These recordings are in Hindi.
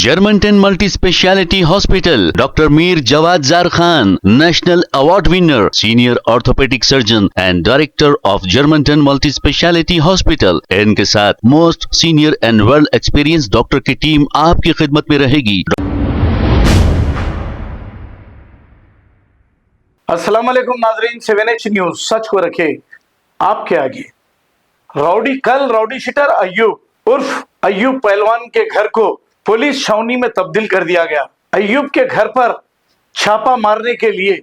Germantown Multi Speciality Hospital, Dr. Mir Jawad Zar Khan, National Award winner, Senior Orthopedic Surgeon and Director of Germantown Multi Speciality Hospital। इनके साथ most senior and world experience doctor की टीम आपकी खिदमत में रहेगी। अस्सलाम वालेकुम नाजरीन, 7H न्यूज सच को रखे आपके आगे। राउडी शीटर अय्यूब उर्फ अय्यूब पहलवान के घर को पुलिस छावनी में तब्दील कर दिया गया। अय्यूब के घर पर छापा मारने के लिए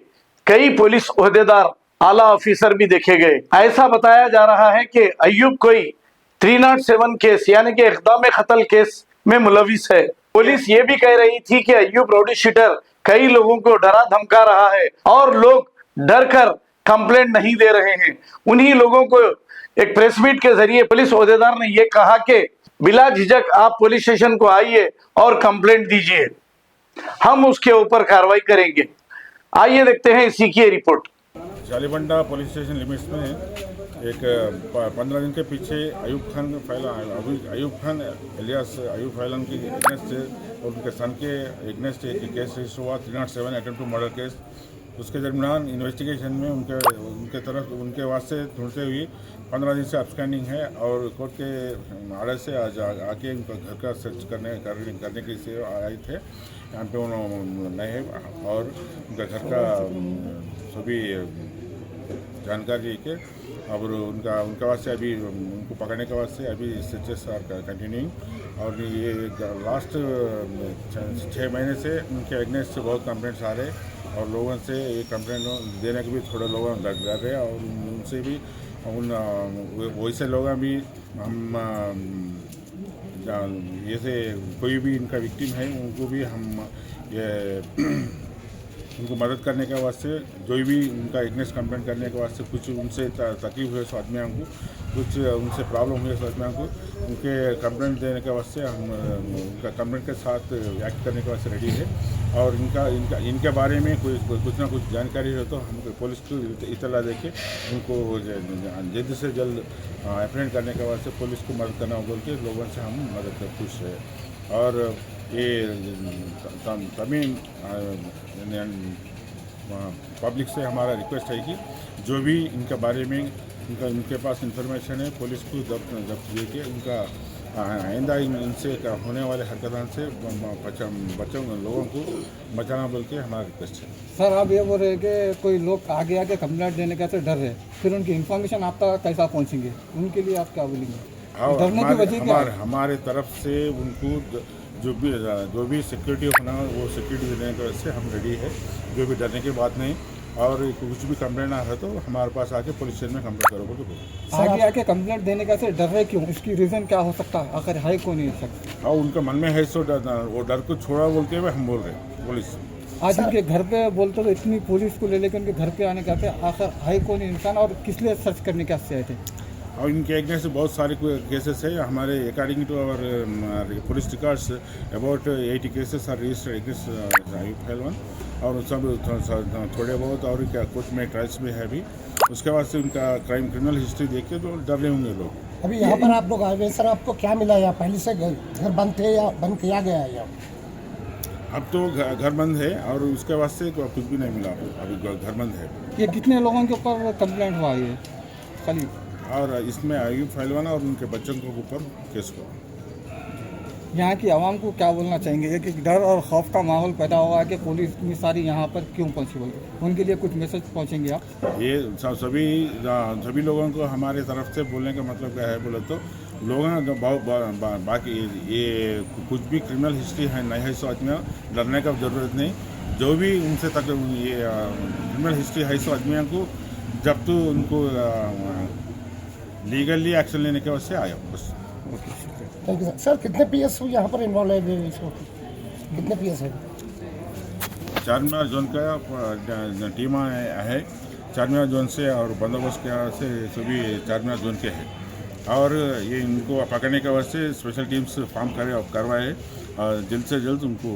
कई पुलिस ओहदेदार, आला ऑफिसर भी देखे गए। ऐसा बताया जा रहा है कि अय्यूब कोई 307 केस यानी कि इक़दाम कत्ल केस में मुलविस है। पुलिस ये भी कह रही थी कि अय्यूब राउडी शीटर कई लोगों को डरा धमका रहा है और लोग डर कर कंप्लेंट नहीं दे रहे हैं। उन्हीं लोगों को एक प्रेस मीट के जरिए पुलिस ओहदेदार ने यह कहा कि बिला झिझक आप पुलिस स्टेशन को आइए और कंप्लेंट दीजिए, हम उसके ऊपर कार्रवाई करेंगे। आइए देखते हैं इसी की रिपोर्ट। जालीबंडा पुलिस स्टेशन लिमिट्स में एक 15 दिन के पीछे अयूब खान एलियास अयूब फैलन की एगेंस्ट और उनके सन के एगेंस्ट एक केस रजिस्टर हुआ 307 अटेम्प्ट टू मर्डर केस। उसके दरमियान इन्वेस्टिगेशन में उनके वास्ते ढूंढते हुए 15 दिन से अपस्टैंडिंग है और कोर्ट के आर्डर से आज आके उनका घर का सर्च करने के लिए आए थे। यहाँ पे उन्होंने नए और उनका घर का सभी जानकारी के और उनका वास्ते अभी उनको पकड़ने के वास्ते अभी सर्चेस आर कंटिन्यूइंग। और ये लास्ट 6 महीने से उनके अगेंस्ट से बहुत कंप्लेंट्स आ रहे और लोगों से ये कंप्लेंट देने के भी थोड़े लोग डर रहे और उनसे भी वैसे लोग भी हम जैसे कोई भी इनका विक्टिम है उनको भी हम ये उनको मदद करने के वास्ते जो भी उनका एगेंस्ट कंप्लेंट करने के वास्ते कुछ उनसे तकलीफ हुए आदमियों को, कुछ उनसे प्रॉब्लम हुए आदमियों को, उनके कंप्लेंट देने के वास्ते हम उनका कंप्लेंट के साथ एक्ट करने के वास्ते रेडी है। और इनके बारे में कुछ ना कुछ जानकारी हो तो हम पुलिस को इतला देके उनको जल्द से जल्द अप्रेंड करने के वास्ते पुलिस को मदद करना बोल के लोगों से हम मदद कर खुश है। और ये तमाम पब्लिक से हमारा रिक्वेस्ट है कि जो भी इनके बारे में इनके पास इंफॉर्मेशन है पुलिस को जब्त दे के उनका आइंदा इनसे होने वाले हरकतों से लोगों को बचाना बोल के हमारा रिक्वेस्ट है। सर आप ये बोल रहे हैं कि कोई लोग आगे आके कंप्लेंट देने का से डर रहे, फिर उनकी इन्फॉर्मेशन आप तक कैसा पहुंचेंगे, उनके लिए आप क्या बोलेंगे? डरने की वजह क्या है? हमारे तरफ से उनको जो भी सिक्योरिटी होना वो सिक्योरिटी देने की वजह से हम रेडी है, जो भी डरने की बात नहीं। और कुछ भी कंप्लेंट आ रहा तो हमारे पास आके पुलिस स्टेशन में कंप्लेंट करो बोलो। आगे आके कंप्लेंट देने का से डर रहे क्यों, इसकी रीज़न क्या हो सकता है? आखिर है कौन नहीं सकता? हाँ उनका मन में है सो वो डर को छोड़ा बोल के हम बोल रहे हैं पुलिस। आज उनके घर पे बोलते तो इतनी पुलिस को ले लेकर उनके घर पे आने कहते आखिर है कौन इंसान और किस लिए सर्च करने के आए थे? और इनके अगेंस्ट बहुत सारे केसेस है हमारे according to our police records about 80 cases are registered against Ayub Pahalwan और सब थोड़े बहुत और क्या कुछ में ट्रायल्स में है अभी। उसके बाद से उनका क्रिमिनल हिस्ट्री देख के तो डर रहे होंगे लोग। अभी यहाँ पर आप लोग आए हुए सर, आपको क्या मिला या पहले से घर बंद थे या बंद किया गया है? अब तो घर बंद है और उसके बाद से कुछ भी नहीं मिला, अभी घर बंद है। ये कितने लोगों के ऊपर कंप्लेंट हुआ है खाली? और इसमें अयूब पहलवान और उनके बच्चों के ऊपर केस हुआ। यहाँ की आवाम को क्या बोलना चाहेंगे? एक डर और खौफ का माहौल पैदा हुआ है कि पुलिस इतनी सारी यहाँ पर क्यों पहुँची, बोल उनके लिए कुछ मैसेज पहुँचेंगे आप? ये सभी लोगों को हमारे तरफ से बोलने का मतलब क्या है बोले तो लोगों बाकी ये कुछ भी क्रिमिनल हिस्ट्री है नहीं है सो आदमी डरने का ज़रूरत नहीं। जो भी उनसे तक ये क्रिमिनल हिस्ट्री है सो आदमियों को जब तो उनको लीगली एक्शन लेने के वजह से आया बस। Thank you sir. कितने पीएस यहाँ पर इन्वॉल्व है, कितने पीएस है? चारमीनार जोन का टीम है, चारमीनार जोन से और बंदोबस्त के से सभी चारमीनार जोन के है और ये इनको पकड़ने के वजह से स्पेशल टीम्स फॉर्म करवाए और जल्द से जल्द उनको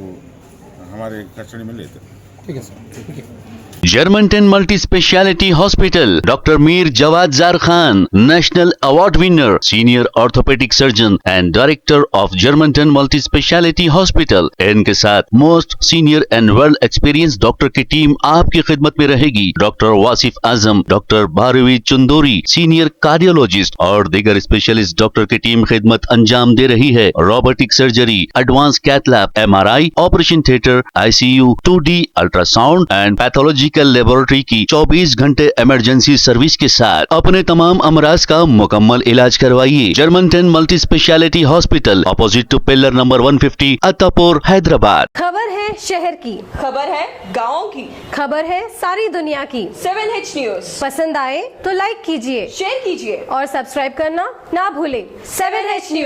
हमारे कस्टडी में लेते। ठीक है सर, ठीक है। Germantown multi speciality hospital, doctor Mir Jawad Jar Khan, national award winner, senior orthopaedic surgeon and director of Germantown multi speciality hospital. इनके साथ most senior and well experience doctor की टीम आपकी खिदमत में रहेगी। Doctor Wasif Azam, doctor Bharvi Chandori, senior cardiologist और दीगर स्पेशलिस्ट डॉक्टर की टीम खिदमत अंजाम दे रही है। Robotic surgery, advance cath lab, MRI, operation theatre, ICU, 2D ultrasound and pathological laboratory की 24 घंटे इमरजेंसी सर्विस के साथ अपने तमाम अमराज का मुकम्मल इलाज करवाइए। Germanton multi speciality hospital, opposite to pillar number 150, Attapur, Hyderabad. खबर है शहर की, खबर है गाँव की, खबर है सारी दुनिया की। 7H न्यूज पसंद आए तो लाइक कीजिए, शेयर कीजिए और सब्सक्राइब करना ना भूलें। 7H news.